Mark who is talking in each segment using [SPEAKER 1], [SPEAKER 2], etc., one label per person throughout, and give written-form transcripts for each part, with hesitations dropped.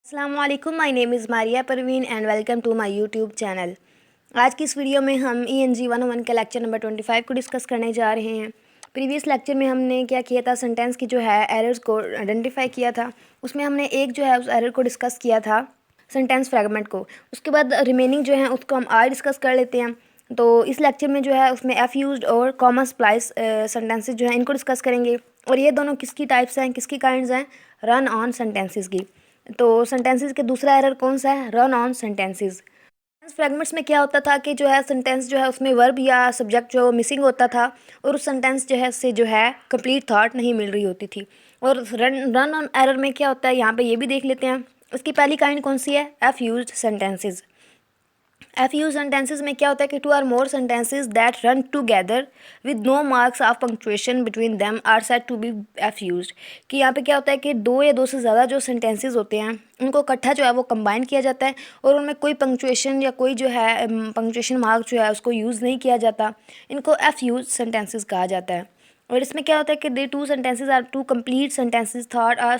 [SPEAKER 1] अस्सलामुअलैकुम, my name is Maria Parveen and welcome to my YouTube channel. आज की इस वीडियो में हम ENG101 के लेक्चर नंबर 25 को डिस्कस करने जा रहे हैं। प्रीवियस लेक्चर में हमने क्या किया था, सेंटेंस की जो है एरर्स को आइडेंटिफाई किया था। उसमें हमने एक जो है उस एरर को डिस्कस किया था, सेंटेंस फ्रेगमेंट को। उसके बाद रिमेनिंग जो है उसको हम आज डिस्कस कर लेते हैं। तो इस लेक्चर में जो है उसमें एफ यूज्ड और कॉमा स्प्लाइस सेंटेंसेस जो हैं इनको डिस्कस करेंगे। और ये दोनों किसकी टाइप्स हैं, किसकी काइंड्स हैं? रन ऑन सेंटेंसेस की। तो सेंटेंसेस के दूसरा एरर कौन सा है? Run on sentences. फ्रेगमेंट्स में क्या होता था कि जो है सेंटेंस जो है उसमें वर्ब या सब्जेक्ट जो मिसिंग होता था और उस सेंटेंस जो है से जो है कंप्लीट थॉट नहीं मिल रही होती थी। और रन ऑन एरर में क्या होता है, यहाँ पे ये भी देख लेते हैं। इसकी पहली काइंड कौन सी है? Fused sentences. Fuse sentences में क्या होता है कि two or more sentences that run together with no marks of punctuation between them are said to be fused. कि यहाँ पे क्या होता है कि दो या दो से ज़्यादा जो सेंटेंसेज होते हैं उनको इकट्ठा जो है वो कंबाइन किया जाता है और उनमें कोई पंक्चुएशन या कोई जो है पंक्चुएशन मार्क जो है उसको यूज़ नहीं किया जाता। इनको एफ यूज सेंटेंसेज कहा जाता है। और इसमें क्या होता है कि they two sentences are two complete sentences thought are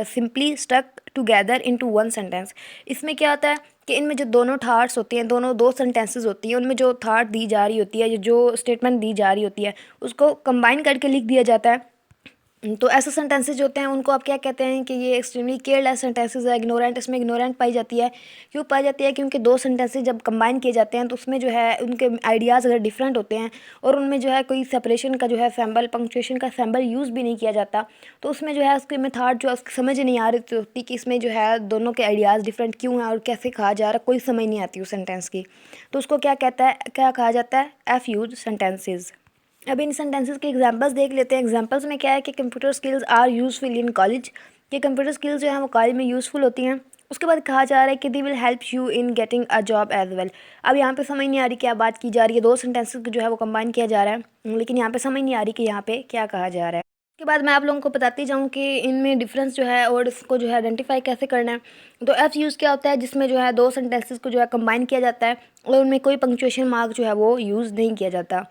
[SPEAKER 1] simply stuck together into one sentence. इसमें क्या होता है कि इनमें जो दोनों थाट्स होती हैं, दोनों दो सेंटेंसेस होती हैं, उनमें जो थाट दी जा रही होती है, जो स्टेटमेंट दी जा रही होती है, उसको कंबाइन करके लिख दिया जाता है। तो ऐसे सेंटेंसेज होते हैं उनको आप क्या कहते हैं कि ये एक्सट्रीमली केयरलेस सेंटेंसेज है, इग्नोरेंट। इसमें इग्नोरेंट पाई जाती है। क्यों पाई जाती है? क्योंकि दो सेंटेंसेज जब कंबाइन किए जाते हैं तो उसमें जो है उनके आइडियाज़ अगर डिफरेंट होते हैं और उनमें जो है कोई सेपरेशन का जो है सैम्बल, पंक्चुएशन का सैम्बल यूज़ भी नहीं किया जाता, तो उसमें जो है उसके में थाट जो है उसकी समझ नहीं आ रही होती कि इसमें जो है दोनों के आइडियाज़ डिफरेंट क्यों हैं और कैसे कहा जा रहा है, कोई समझ नहीं आती उस सेंटेंस की। तो उसको क्या कहता है, क्या कहा जाता है? A use sentences. अब इन सेंटेंसेस के एग्जांपल्स देख लेते हैं। एग्जांपल्स में क्या है कि computer skills are useful in college. कि कंप्यूटर स्किल्स जो है वो कॉलेज में यूज़फुल होती हैं। उसके बाद कहा जा रहा है कि they will help you in getting a job as well. अब यहाँ पे समझ नहीं आ रही क्या बात की जा रही है, दो सेंटेंसेस को जो है वो कंबाइन किया जा रहा है, लेकिन यहाँ पे समझ नहीं आ रही कि यहाँ पे क्या कहा जा रहा है। उसके बाद मैं आप लोगों को बताती जाऊँ कि इनमें डिफरेंस जो है और इसको जो है आइडेंटिफाई कैसे करना है। तो एफ यूज़ क्या होता है? जिसमें जो है दो सेंटेंसेस को जो है कंबाइन किया जाता है और उनमें कोई पंक्चुएशन मार्क जो है वो यूज़ नहीं किया जाता।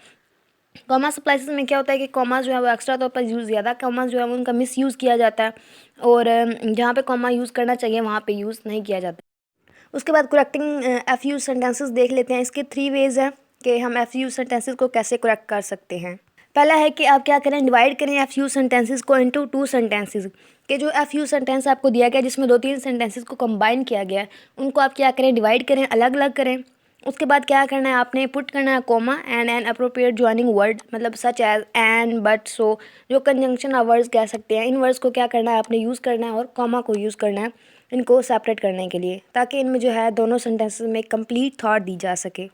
[SPEAKER 1] कॉमा स्प्लाइसेस में क्या होता है कि कॉमा जो है वो एक्स्ट्रा तौर पर यूज़, ज़्यादा कॉमा जो है वो उनका मिस यूज़ किया जाता है और जहाँ पे कॉमा यूज़ करना चाहिए वहाँ पे यूज़ नहीं किया जाता। उसके बाद करेक्टिंग एफ यूज सेंटेंसेस देख लेते हैं। इसके 3 वेज़ हैं कि हम एफ यूज सेंटेंसेस को कैसे करेक्ट कर सकते हैं। पहला है कि आप क्या करें, डिवाइड करें एफ यूज सेंटेंसेस को इनटू 2 सेंटेंसेस। कि जो एफ यूज सेंटेंस आपको दिया गया जिसमें 2-3 सेंटेंसेस को कंबाइन किया गया है, उनको आप क्या करें, डिवाइड करें, अलग अलग करें। उसके बाद क्या करना है, आपने पुट करना है comma and an appropriate joining word, मतलब such as and, but, so, जो कंजंक्शन ऑफ वर्ड्स कह सकते हैं। इन वर्ड्स को क्या करना है, आपने यूज़ करना है और कॉमा को यूज़ करना है इनको सेपरेट करने के लिए, ताकि इनमें जो है दोनों सेंटेंसेस में कंप्लीट थॉट दी जा सके।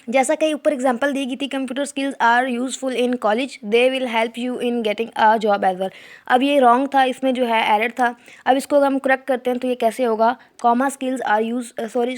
[SPEAKER 1] जैसा कि ऊपर एग्जांपल दी गई थी, computer skills are useful in college, they will help you in getting a job as well. अब ये रॉन्ग था, इसमें जो है एरर था। अब इसको अगर हम करेक्ट करते हैं तो ये कैसे होगा? Comma skills are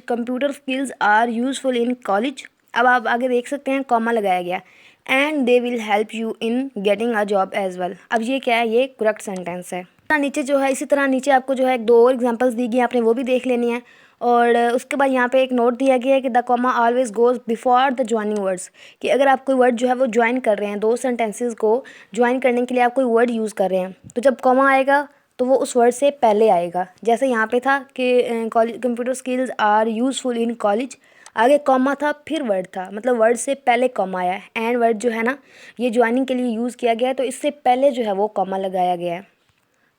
[SPEAKER 1] computer skills are useful in college. अब आप आगे देख सकते हैं कॉमा लगाया गया, and they will help you in getting a job as well. अब ये क्या है? ये करेक्ट सेंटेंस है। नीचे जो है इसी तरह नीचे आपको जो है एक दो और एग्जांपल्स दी गई, आपने वो भी देख लेनी है। और उसके बाद यहाँ पे एक नोट दिया गया है कि the comma always goes before the joining words. कि अगर आप कोई वर्ड जो है वो ज्वाइन कर रहे हैं, दो सेंटेंसेस को ज्वाइन करने के लिए आप कोई वर्ड यूज़ कर रहे हैं, तो जब कॉमा आएगा तो वो उस वर्ड से पहले आएगा। जैसे यहाँ पे था कि computer skills are useful in college, आगे कॉमा था फिर वर्ड था, मतलब वर्ड से पहले कॉमा आया है। एंड वर्ड जो है ना, ये ज्वाइनिंग के लिए यूज़ किया गया है, तो इससे पहले जो है वो कॉमा लगाया गया है।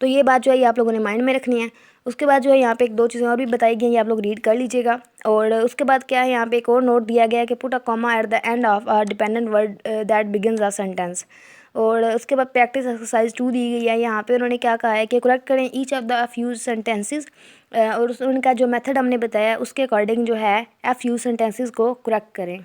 [SPEAKER 1] तो ये बात जो है ये आप लोगों ने माइंड में रखनी है। उसके बाद जो है यहाँ पे एक दो चीज़ें और भी बताई गई हैं, ये आप लोग रीड कर लीजिएगा। और उसके बाद क्या है, यहाँ पे एक और नोट दिया गया है कि put a comma at the end of a dependent word that begins a sentence. और उसके बाद प्रैक्टिस एक्सरसाइज 2 दी गई है। यहाँ पे उन्होंने क्या कहा है कि करेक्ट करें each of the fuse sentences, और उनका जो मेथड हमने बताया उसके अकॉर्डिंग जो है एफ यूज सेंटेंसेस को करेक्ट करें।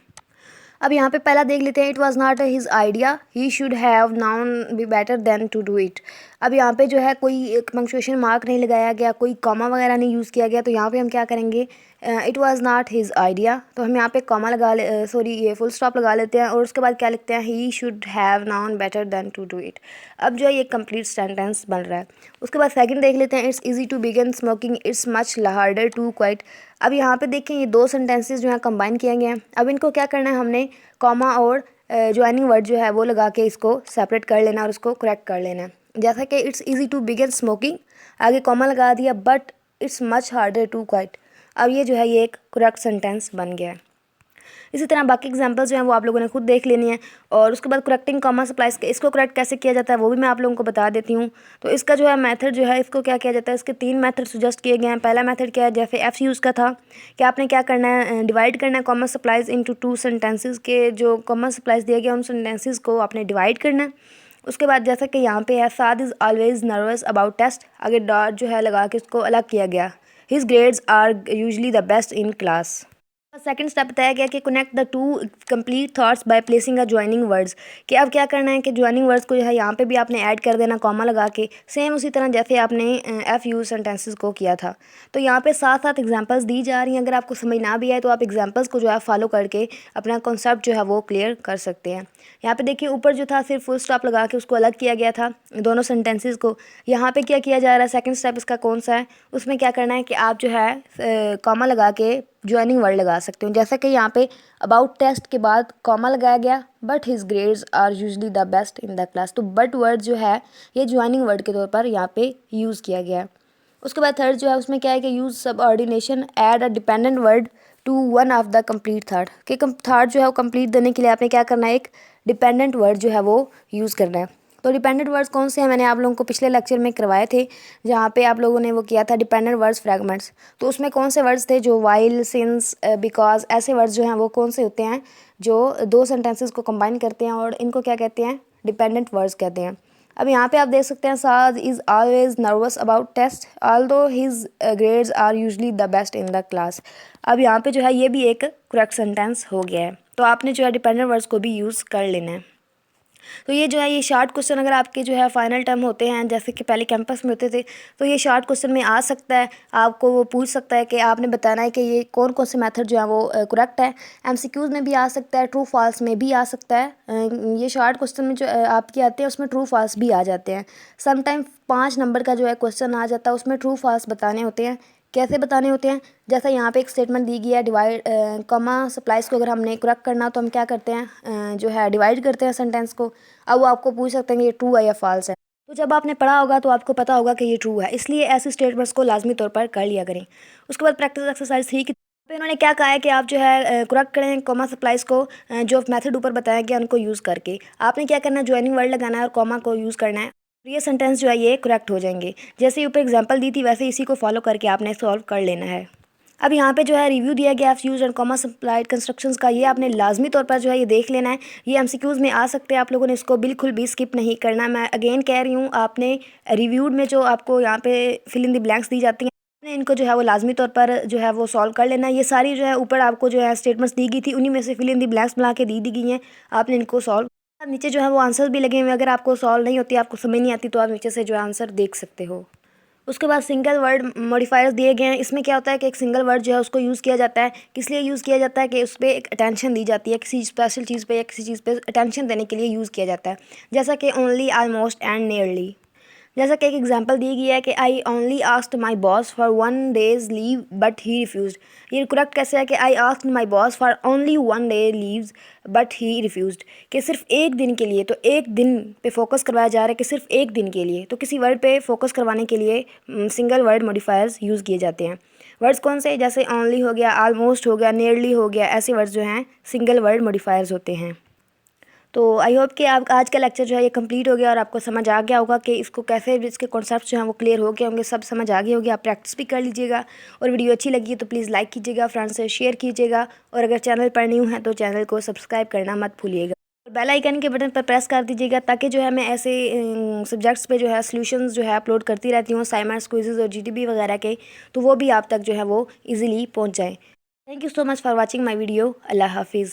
[SPEAKER 1] अब यहाँ पे पहला देख लेते हैं, it was not his idea, he should have known be better than to do it. अब यहाँ पे जो है कोई पंक्चुएशन मार्क नहीं लगाया गया, कोई कॉमा वगैरह नहीं यूज़ किया गया, तो यहाँ पे हम क्या करेंगे, it was not his idea, तो हम यहाँ पे कॉमा लगा ले, ये फुल स्टॉप लगा लेते हैं। और उसके बाद क्या लिखते हैं, he should have known better than to do it. अब जो है ये कंप्लीट सेंटेंस बन रहा है। उसके बाद सेकंड देख लेते हैं, it's easy to begin smoking, it's much harder to quit. अब यहाँ पे देखें ये दो सेंटेंसेस जो है कंबाइन किए गए हैं। अब इनको क्या करना है, हमने कॉमा और ज्वाइनिंग वर्ड जो है वो लगा के इसको सेपरेट कर लेना और उसको करेक्ट कर लेना है। जैसा कि it's easy to begin smoking, आगे कॉमा लगा दिया, but it's much harder to quit. अब ये जो है ये एक करेक्ट सेंटेंस बन गया है। इसी तरह बाकी एग्जांपल्स जो हैं वो आप लोगों ने खुद देख लेनी है। और उसके बाद करेक्टिंग कॉमा सप्लाइज के इसको करेक्ट कैसे किया जाता है वो भी मैं आप लोगों को बता देती हूँ। तो इसका जो है मेथड जो है इसको क्या किया जाता है, इसके 3 मेथड सजेस्ट किए गए हैं। पहला मेथड क्या है, जैसे एफ यूज़ का था कि आपने क्या करना है, डिवाइड करना है कॉमा सप्लाइज इनटू 2 सेंटेंसेस के जो कॉमा सप्लाइज दिए गए उन सेंटेंसेस को आपने डिवाइड करना है। उसके बाद जैसा कि यहाँ पे है, Saad is always nervous about test, आगे डॉट जो है लगा के उसको अलग किया गया। His grades are usually the best in class. Second step बताया गया कि connect the two complete thoughts by placing a joining words, कि अब क्या करना है कि ज्वाइनिंग वर्ड्स को जो है यहाँ पे भी आपने ऐड कर देना कॉमा लगा के, सेम उसी तरह जैसे आपने एफ यूज सेंटेंसेस को किया था। तो यहाँ पे साथ साथ एग्जांपल्स दी जा रही हैं। अगर आपको समझ ना भी आए तो आप एग्जांपल्स को जो है फॉलो करके अपना कॉन्सेप्ट जो है वो क्लियर कर सकते हैं। यहाँ पे देखिए ऊपर जो था सिर्फ फुल स्टॉप लगा के उसको अलग किया गया था दोनों सेंटेंसेस को। यहाँ पे क्या किया जा रहा है, सेकंड स्टेप इसका कौन सा है, उसमें क्या करना है कि आप जो है कॉमा लगा के ज्वाइनिंग वर्ड लगा सकते हो। जैसा कि यहाँ पे अबाउट टेस्ट के बाद कॉमा लगाया गया, but his grades are usually the best in the class. तो बट वर्ड जो है ये ज्वाइनिंग वर्ड के तौर पर यहाँ पे यूज़ किया गया है। उसके बाद थर्ड जो है उसमें क्या है कि use subordination, add a dependent word to one of the complete third, कि थर्ड जो है वो कंप्लीट देने के लिए आपने क्या करना है, एक डिपेंडेंट वर्ड जो है वो यूज़ करना है। तो डिपेंडेंट वर्ड्स कौन से हैं, मैंने आप लोगों को पिछले लेक्चर में करवाए थे जहाँ पे आप लोगों ने वो किया था डिपेंडेंट वर्ड्स फ्रैगमेंट्स। तो उसमें कौन से वर्ड्स थे, जो वाइल, सिंस, बिकॉज, ऐसे वर्ड्स जो हैं वो कौन से होते हैं जो 2 सेंटेंसेस को कंबाइन करते हैं और इनको क्या कहते हैं, डिपेंडेंट वर्ड्स कहते हैं। अब यहाँ पे आप देख सकते हैं, Saad is always nervous about test although his grades are usually the best in the class. अब यहाँ पे जो है ये भी एक करेक्ट सेंटेंस हो गया है। तो आपने जो है डिपेंडेंट वर्ड्स को भी यूज़ कर लेना है। तो ये जो है ये शॉर्ट क्वेश्चन अगर आपके जो है फाइनल टर्म होते हैं जैसे कि पहले कैंपस में होते थे, तो ये शॉर्ट क्वेश्चन में आ सकता है। आपको वो पूछ सकता है कि आपने बताना है कि ये कौन कौन से मेथड जो है वो करेक्ट है। एमसीक्यूज में भी आ सकता है, ट्रू फॉल्स में भी आ सकता है। ये शॉर्ट क्वेश्चन में जो आपके आते हैं उसमें ट्रू फॉल्स भी आ जाते हैं। समटाइम 5 नंबर का जो है क्वेश्चन आ जाता है, उसमें ट्रू फॉल्स बताने होते हैं। कैसे बताने होते हैं, जैसा यहाँ पे एक स्टेटमेंट दी गई है, डिवाइड कॉमा सप्लाइज को अगर हमने करेक्ट करना तो हम क्या करते हैं, जो है डिवाइड करते हैं सेंटेंस को। अब वो आपको पूछ सकते हैं कि ये ट्रू है या फॉल्स है। तो जब आपने पढ़ा होगा तो आपको पता होगा कि ये ट्रू है, इसलिए ऐसे स्टेटमेंट्स को लाजमी तौर पर कर लिया करें। उसके बाद प्रैक्टिस एक्सरसाइज 3 की पे उन्होंने क्या कहा है कि आप जो है करेक्ट करें कॉमा सप्लाइज को, जो मेथड ऊपर बताया गया उनको यूज़ करके। आपने क्या करना है, ज्वाइनिंग वर्ड लगाना है और कॉमा को यूज़ करना है। ये सेंटेंस जो है ये करेक्ट हो जाएंगे। जैसे ही ऊपर एग्जांपल दी थी वैसे इसी को फॉलो करके आपने सॉल्व कर लेना है। अब यहाँ पे जो है रिव्यू दिया गया F use and comma supplied constructions का, ये आपने लाजमी तौर पर जो है ये देख लेना है। ये एमसीक्यूज में आ सकते हैं, आप लोगों ने इसको बिल्कुल भी स्किप नहीं करना। मैं अगेन कह रही हूँ, आपने रिव्यूड में जो आपको यहाँ पे फिल इन द ब्लैंक्स दी जाती हैं, आपने इनको जो है वो लाजमी तौर पर जो है वो सॉल्व कर लेना है। ये सारी जो है ऊपर आपको जो है स्टेटमेंट्स दी गई थी, उन्हीं में से फिल इन द ब्लैंक्स बना के दी गई हैं, आपने इनको सॉल्व। नीचे जो है वो आंसर भी लगे हुए हैं, अगर आपको सॉल्व नहीं होती, आपको समझ नहीं आती, तो आप नीचे से जो है आंसर देख सकते हो। उसके बाद सिंगल वर्ड मॉडिफायर्स दिए गए हैं। इसमें क्या होता है कि एक सिंगल वर्ड जो है उसको यूज़ किया जाता है, किस लिए यूज़ किया जाता है कि उस पर एक अटेंशन दी जाती है, किसी स्पेशल चीज़ पे या किसी चीज़ पे अटेंशन देने के लिए यूज़ किया जाता है। जैसा कि ओनली, ऑलमोस्ट एंड नियरली। जैसा कि एक एग्जांपल दी गई है कि I only asked my boss for 1 days leave but he refuse. ये करेक्ट कैसे है कि I asked my boss for only 1 day leaves but he refused, कि सिर्फ एक दिन के लिए, तो एक दिन पे फोकस करवाया जा रहा है कि सिर्फ एक दिन के लिए। तो किसी वर्ड पे फोकस करवाने के लिए सिंगल वर्ड मॉडिफायर्स यूज़ किए जाते हैं। वर्ड्स कौन से, जैसे ओनली हो गया, ऑलमोस्ट हो गया, नियरली हो गया, ऐसे वर्ड्स जो हैं सिंगल वर्ड मॉडिफायर्स होते हैं। तो आई होप कि आप आज का लेक्चर जो है ये कंप्लीट हो गया और आपको समझ आ गया होगा कि इसको कैसे, इसके कॉन्सेप्ट्स जो हैं वो क्लियर हो गए होंगे, सब समझ आ गए होंगे। आप प्रैक्टिस भी कर लीजिएगा और वीडियो अच्छी लगी तो प्लीज़ लाइक कीजिएगा, फ्रेंड्स से शेयर कीजिएगा, और अगर चैनल पर न्यू है तो चैनल को सब्सक्राइब करना मत भूलिएगा। और बेल आइकन के बटन पर प्रेस कर दीजिएगा ताकि जो है मैं ऐसे सब्जेक्ट्स पे जो है सॉल्यूशंस जो है अपलोड करती रहती हूँ, असाइनमेंट्स, क्विज़ेज़ और जीटीबी वगैरह के, तो वो भी आप तक जो है वो ईजिली पहुँच जाएँ। Thank you so much for watching my video. अल्लाह हाफिज़।